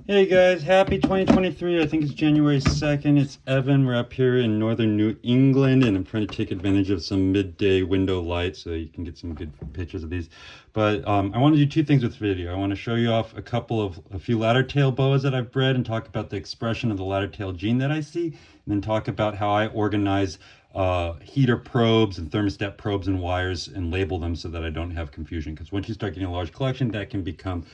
Hey guys, happy 2023. I think it's January 2nd. It's Evan. We're up here in northern New England and I'm trying to take advantage of some midday window light so you can get some good pictures of these. But I want to do two things with this video. I want to show you off a few Laddertail boas that I've bred and talk about the expression of the Laddertail gene that I see, and then talk about how I organize heater probes and thermostat probes and wires and label them so that I don't have confusion. Because once you start getting a large collection, that can become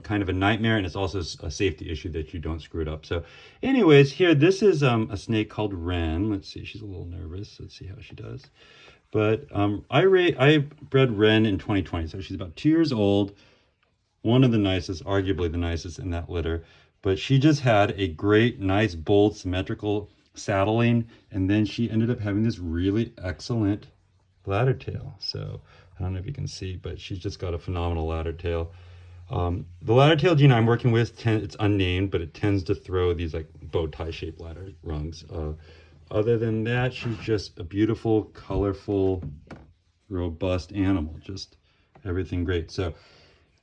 kind of a nightmare, and it's also a safety issue that you don't screw it up. So anyways, here, this is a snake called Wren. Let's see, she's a little nervous. Let's see how she does. But I bred Wren in 2020, so she's about 2 years old. One of the nicest, arguably the nicest in that litter. But she just had a great, nice, bold, symmetrical saddling, and then she ended up having this really excellent Laddertail. So I don't know if you can see, but she's just got a phenomenal Laddertail. The Laddertail gene I'm working with, it's unnamed, but it tends to throw these like bow tie shaped ladder rungs. Other than that, she's just a beautiful, colorful, robust animal. Just everything great. So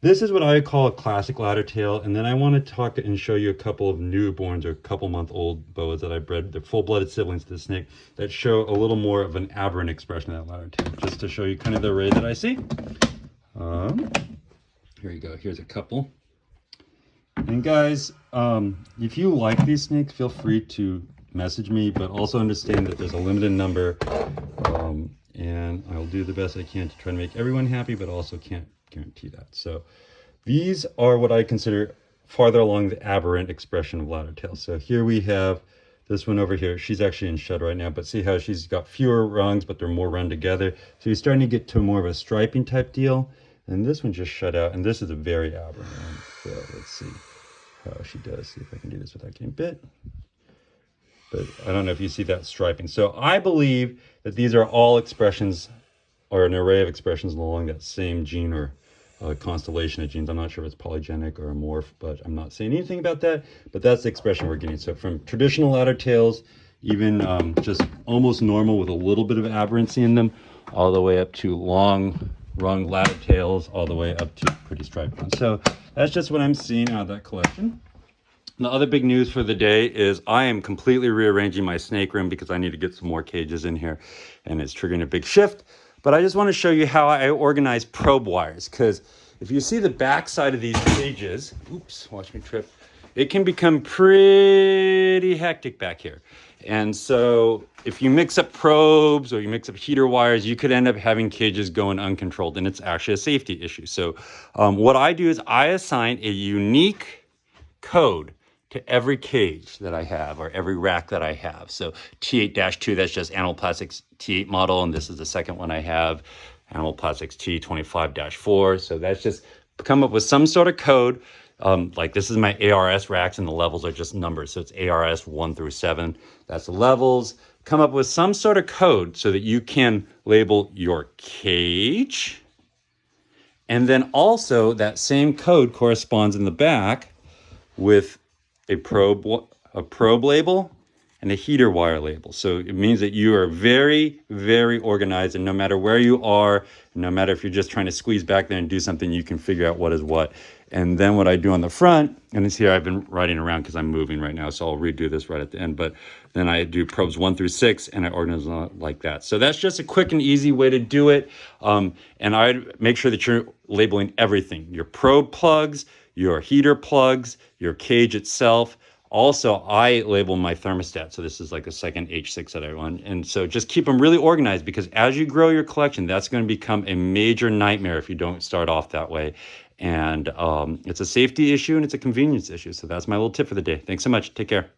this is what I call a classic Laddertail, and then I want to talk and show you a couple of newborns or couple-month-old boas that I bred. They're full-blooded siblings to the snake that show a little more of an aberrant expression of that Laddertail, just to show you kind of the array that I see. Here you go. Here's a couple. And guys, if you like these snakes, feel free to message me, but also understand that there's a limited number, and I'll do the best I can to try to make everyone happy, but also can't guarantee that. So these are what I consider farther along the aberrant expression of Laddertail. So here we have this one over here. She's actually in shed right now, but see how she's got fewer rungs, but they're more run together. So you're starting to get to more of a striping type deal. And this one just shut out, and this is a very aberrant one. So let's see how she does. See if I can do this without getting bit. But I don't know if you see that striping. So I believe that these are all expressions, or an array of expressions along that same gene or constellation of genes. I'm not sure if it's polygenic or a morph, but I'm not saying anything about that. But that's the expression we're getting. So from traditional Laddertails, even just almost normal with a little bit of aberrancy in them, all the way up to long rung Laddertails, all the way up to pretty striped ones. So that's just what I'm seeing out of that collection. And the other big news for the day is I am completely rearranging my snake room because I need to get some more cages in here, and it's triggering a big shift. But I just want to show you how I organize probe wires, because if you see the back side of these cages, oops, watch me trip, it can become pretty hectic back here. And so if you mix up probes or you mix up heater wires, you could end up having cages going uncontrolled, and it's actually a safety issue. So what I do is I assign a unique code to every cage that I have, or every rack that I have. So T8-2, that's just Animal Plastics T8 model, and this is the second one I have, Animal Plastics T25-4. So that's just come up with some sort of code. Like this is my ARS racks, and the levels are just numbers. So it's ARS 1 through 7. That's the levels. Come up with some sort of code so that you can label your cage. And then also that same code corresponds in the back with a probe label and a heater wire label. So it means that you are very, very organized, and no matter where you are, no matter if you're just trying to squeeze back there and do something, you can figure out what is what. And then what I do on the front, and it's here, I've been writing around because I'm moving right now, so I'll redo this right at the end, but then I do probes 1 through 6, and I organize it like that. So that's just a quick and easy way to do it. And I make sure that you're labeling everything, your probe plugs, your heater plugs, your cage itself. Also, I label my thermostat. So this is like a second H6 that I run. And so just keep them really organized, because as you grow your collection, that's going to become a major nightmare if you don't start off that way. And it's a safety issue and it's a convenience issue. So that's my little tip for the day. Thanks so much. Take care.